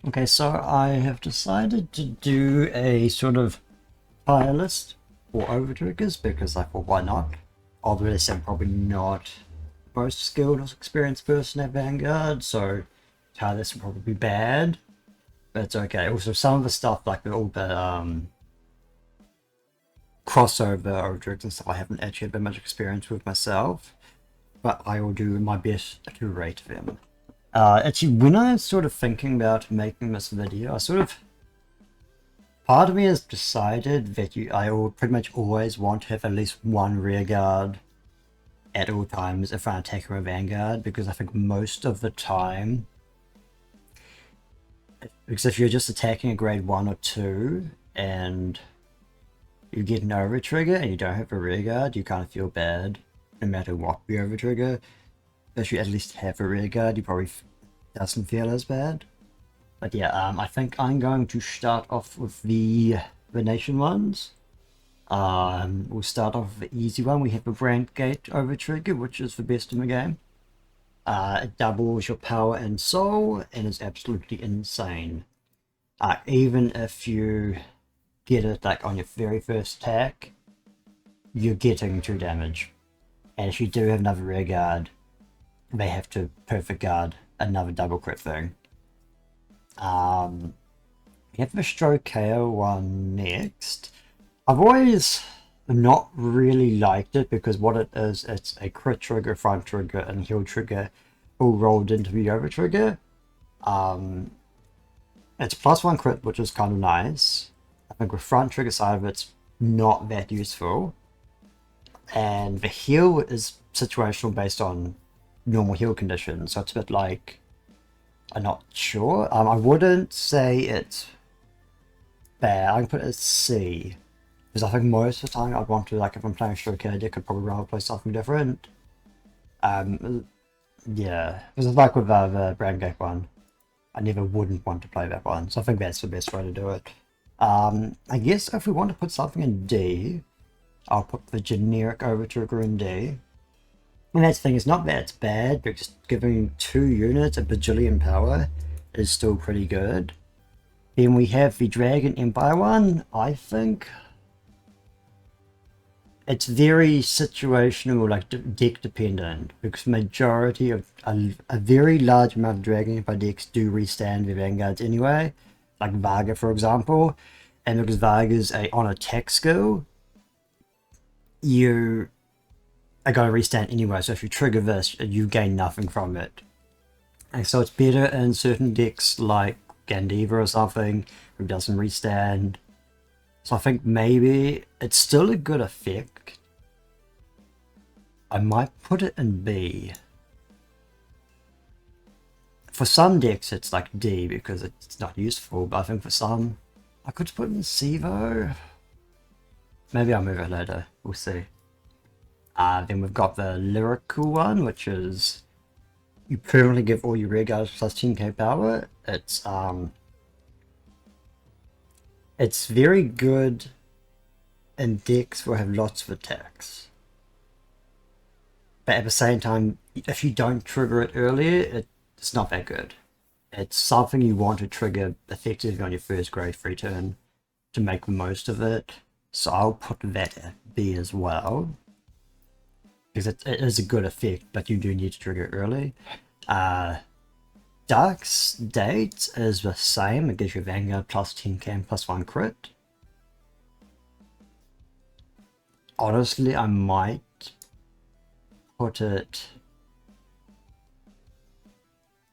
Okay, so I have decided to do a sort of tier list for OverTriggers because I thought, why not? Obviously, I'm probably not the most skilled or experienced person at Vanguard, so tier list would probably be bad, but it's okay. Also, some of the stuff, like all the crossover OverTriggers and stuff, I haven't actually had that much experience with myself, but I will do my best to rate them. Actually, when I was sort of thinking about making this video, part of me has decided that I will pretty much always want to have at least one rear guard at all times if I'm attacking a Vanguard, because I think most of the time, because if you're just attacking a grade 1 or 2 and you get an OverTrigger and you don't have a rear guard, you kind of feel bad no matter what the OverTrigger. If you at least have a rear guard, you probably doesn't feel as bad. But yeah, I think I'm going to start off with the nation ones. We'll start off with the easy one. We have a Brand Gate OverTrigger, which is the best in the game. It doubles your power and soul, and is absolutely insane. Even if you get it like on your very first attack, you're getting 2 damage. And if you do have another rear guard, they have to perfect guard another double crit thing. We have the Stroke KO one next. I've always not really liked it because what it is, it's a crit trigger, front trigger, and heal trigger all rolled into the OverTrigger. It's +1 crit, which is kind of nice. I think with front trigger side of it's not that useful. And the heal is situational based on normal heal conditions, so it's a bit like, I'm not sure. I wouldn't say it's bad. I can put it as C, because I think most of the time I'd want to, like, if I'm playing Stroke Kid, I could probably rather play something different. Yeah, because it's like with the Brand Gate one, I never wouldn't want to play that one, so I think that's the best way to do it. I guess if we want to put something in D, I'll put the generic OverTrigger in D. And that's the thing, it's not that it's bad, because giving 2 units a bajillion power is still pretty good. Then we have the Dragon Empire one. I think it's very situational, like deck dependent, because majority of a very large amount of Dragon Empire decks do restand their Vanguards anyway, like Varga for example. And because Varga's on attack skill, you are going to restand anyway, so if you trigger this, you gain nothing from it. And so it's better in certain decks like Gandiva or something, who doesn't restand. So I think maybe it's still a good effect. I might put it in B. For some decks it's like D because it's not useful, but I think for some, I could put it in C though. Maybe I'll move it later, we'll see. Then we've got the lyrical one, which is you permanently give all your rear guards plus 10k power. It's very good in decks where I have lots of attacks. But at the same time, if you don't trigger it earlier, it's not that good. It's something you want to trigger effectively on your first grade 3 turn to make the most of it. So I'll put that at B as well, because it is a good effect, but you do need to trigger it early. Dark's Date is the same. It gives you Vanguard plus 10k and +1 crit. Honestly, I might put it...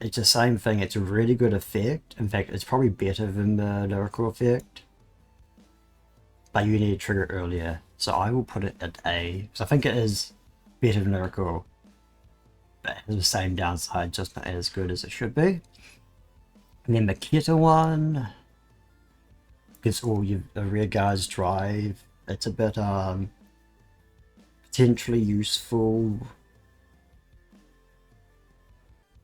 It's the same thing. It's a really good effect. In fact, it's probably better than the lyrical effect. But you need to trigger it earlier. So I will put it at A, because I think it is better than lyrical, but it has the same downside, just not as good as it should be. And then the Keta one gives all your rear guards drive. It's a bit potentially useful.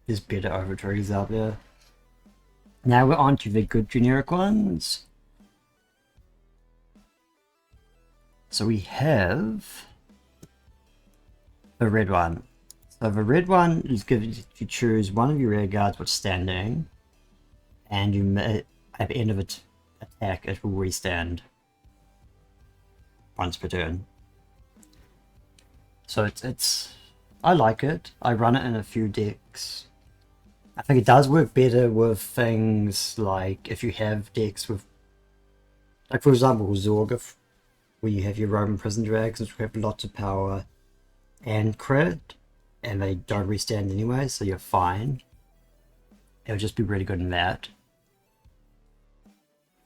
There's better OverTriggers out there. Now we're on to the good generic ones. So we have the red one. So the red one is given to choose one of your rear guards what's standing, and at the end of its attack it will restand once per turn. So it's I like it. I run it in a few decks. I think it does work better with things like if you have decks with, like for example Zorg, where you have your Roman Prison Dragons who have lots of power and crit, and they don't restand anyway, so you're fine. It'll just be really good in that.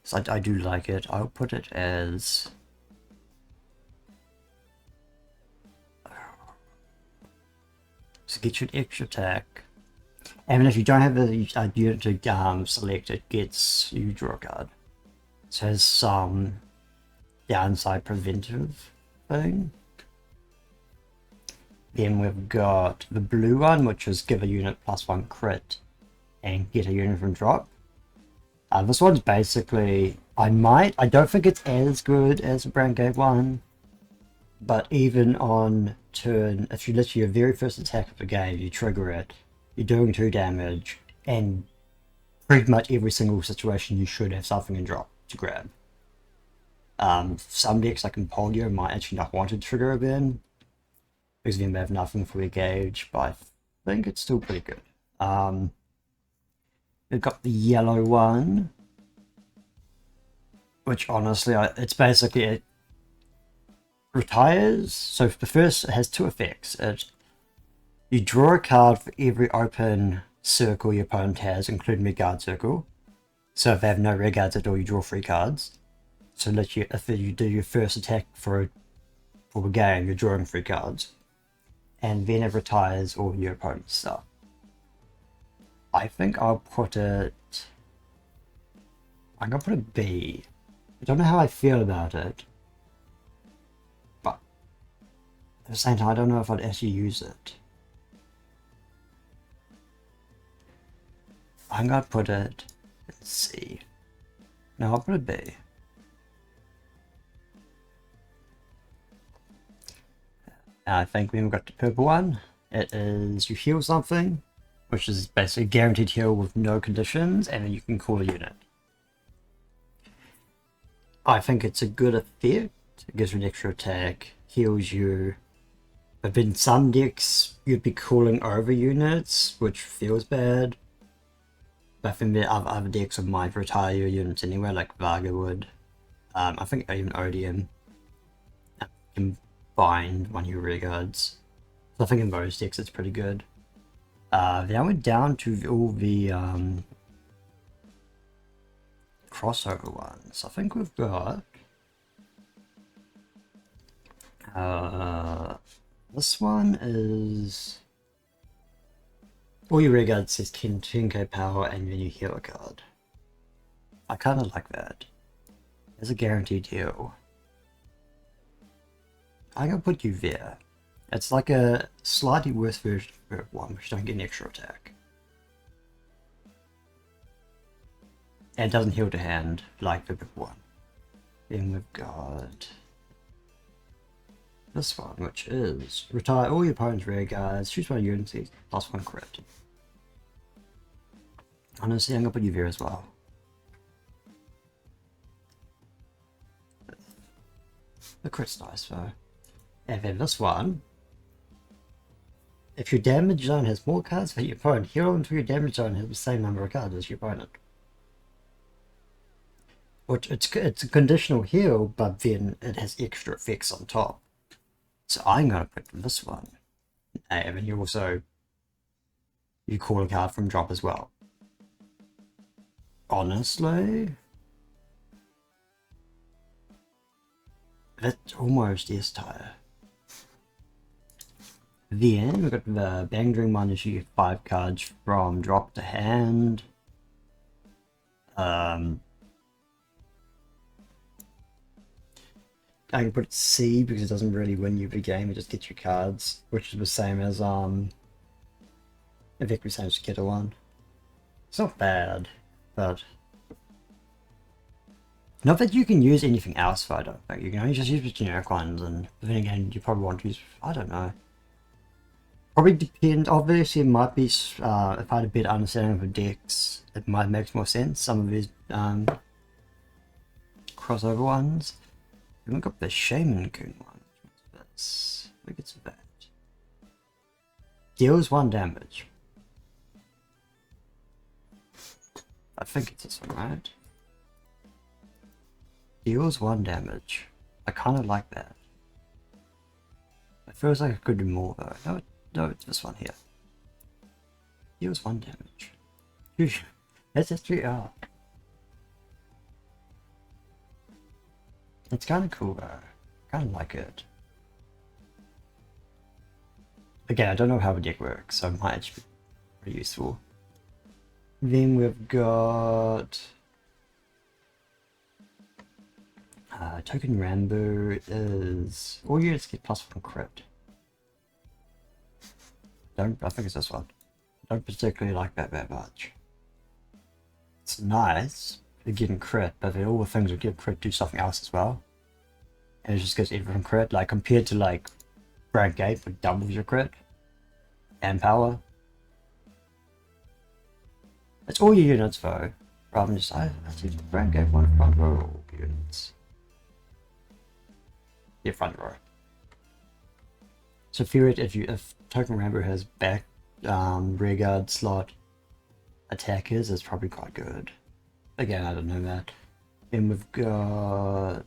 So I do like it. I'll put it as... So get you an extra attack. And if you don't have a unit to select, it gets you draw a card. So it has some downside preventive thing. Then we've got the blue one, which is give a unit +1 crit and get a unit from drop. This one's basically, I don't think it's as good as the Brown Gate one, but even on turn, if you literally your very first attack of the game, you trigger it, you're doing 2 damage, and pretty much every single situation you should have something in drop to grab. Some decks like in Polio might actually not want to trigger it in, because then they have nothing for the gauge, but I think it's still pretty good. We've got the yellow one, which honestly, it's basically, it retires. So the first, it has 2 effects. You draw a card for every open circle your opponent has, including the guard circle. So if they have no rear guards at all, you draw 3 cards. So literally, if you do your first attack for the game, you're drawing 3 cards. And then it retires all your opponent's stuff. I think I'm gonna put a B. I don't know how I feel about it, but at the same time I don't know if I'd actually use it. I'm gonna put it in C. No, I'll put a B. I think we've got the purple one. It is you heal something, which is basically guaranteed heal with no conditions, and then you can call a unit. I think it's a good effect. It gives you an extra attack, heals you. But in some decks, you'd be calling over units, which feels bad. But in the other decks, it might retire your units anyway, like Varga would. I think even Odium can bind one of your rear guards. So I think in those decks, it's pretty good. Then I went down to all the crossover ones. I think we've got this one is all your rear guard says 10k power and then you heal a card. I kind of like that. There's a guaranteed heal. I'm gonna put you there. It's like a slightly worse version of one, which don't get an extra attack. And it doesn't heal to hand like the big one. Then we've got this one, which is retire all your opponent's rear guards, choose one unity, +1 crit. Honestly, I'm gonna put you there as well. The crit's nice though. And then this one, if your damage zone has more cards than your opponent, heal until your damage zone has the same number of cards as your opponent. Which it's a conditional heal, but then it has extra effects on top. So I'm gonna put this one. And then you call a card from drop as well. Honestly, that's almost S-tier. Then we've got the Bang Dream one, is you get 5 cards from drop to hand. I can put it C because it doesn't really win you the game, it just gets you cards, which is the same as Victory Same's Kidder one. It's not bad, but not that you can use anything else for, I don't think. You can only just use the generic ones, and then again you probably want to use, I don't know. Probably depends. Obviously, it might be if I had a better understanding of the decks, it might make more sense. Some of these crossover ones. We haven't got the Shaman Goon one. What's this? Look at that. Deals 1 damage. I think it's this one, right? Deals 1 damage. I kind of like that. It feels like I could do more though. No, it's this one here. Deals 1 damage. Phew. That's actually It's kind of cool though. Kind of like it. Again, I don't know how the deck works, so it might actually be pretty useful. Then we've got Token Rambo is all units get +1 crit. I think it's this one. Don't particularly like that much. It's nice for getting crit, but all the things that give crit do something else as well. And it just gives everything crit, like compared to like Brand Gate, which doubles your crit and power. It's all your units though, rather than just I see Brand Gate 1 front row units. Yeah, front row. So if Token Rambo has back rearguard slot attackers, it's probably quite good. Again, I don't know that. Then we've got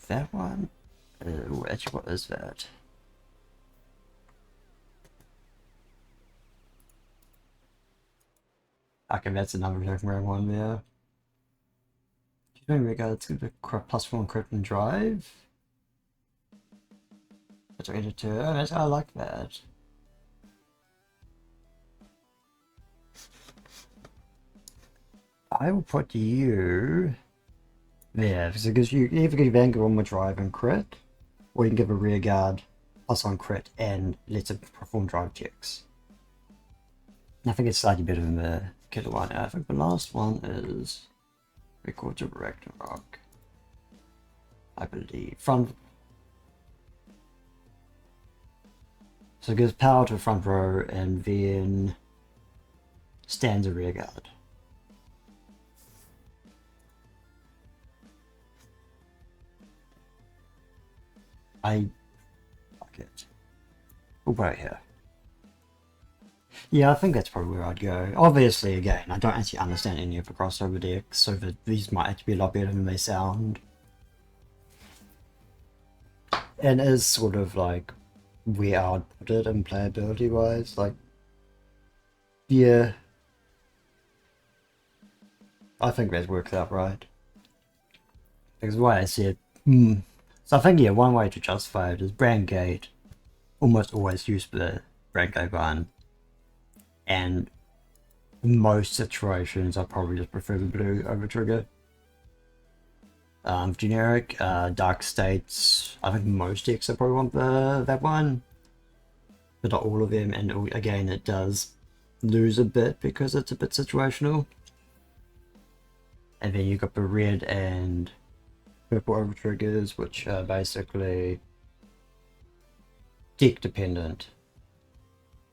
that one. Actually, what is that? Okay, that's another Token Rambo one there. It's going to be +1 crit and drive. That's editor. Oh, I like that. I will put you there because you either give Vanguard 1 more drive and crit, or you can give a rear guard +1 crit and let it perform drive checks. I think it's slightly better than the killer one. I think the last one is Records of Ragnarok, I believe. So it gives power to front row and then stands a rear guard. I like it. We'll put it here. Yeah, I think that's probably where I'd go. Obviously, again, I don't actually understand any of the crossover decks, so these might actually be a lot better than they sound. And is sort of like where I'd put it in playability wise, like, yeah. I think that works out right. Because why I said, So I think, yeah, one way to justify it is Brand Gate almost always use the Brand Gate one. And in most situations, I probably just prefer the blue OverTrigger. Generic, Dark States, I think most decks I probably want that one. But not all of them, and again, it does lose a bit because it's a bit situational. And then you've got the red and purple OverTriggers, which are basically deck dependent.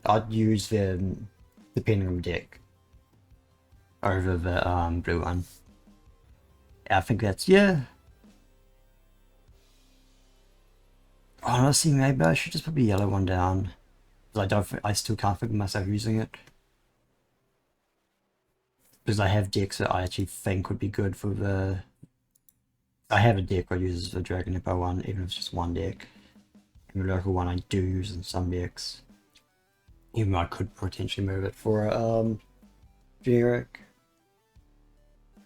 I'd use them depending on the deck over the blue one. I think that's, yeah. Honestly, maybe I should just put the yellow one down, because I still can't figure myself using it. Because I have decks that I actually think would be good for the... I have a deck that uses the Dragon Hippo one, even if it's just one deck. And the local one I do use in some decks. Even though I could potentially move it for a generic.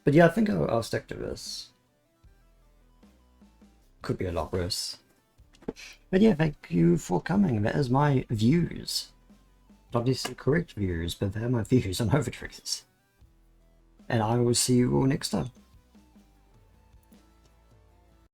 But yeah, I think I'll stick to this. Could be a lot worse. But yeah, thank you for coming. That is my views. Not necessarily correct views, but they're my views on OverTriggers. And I will see you all next time.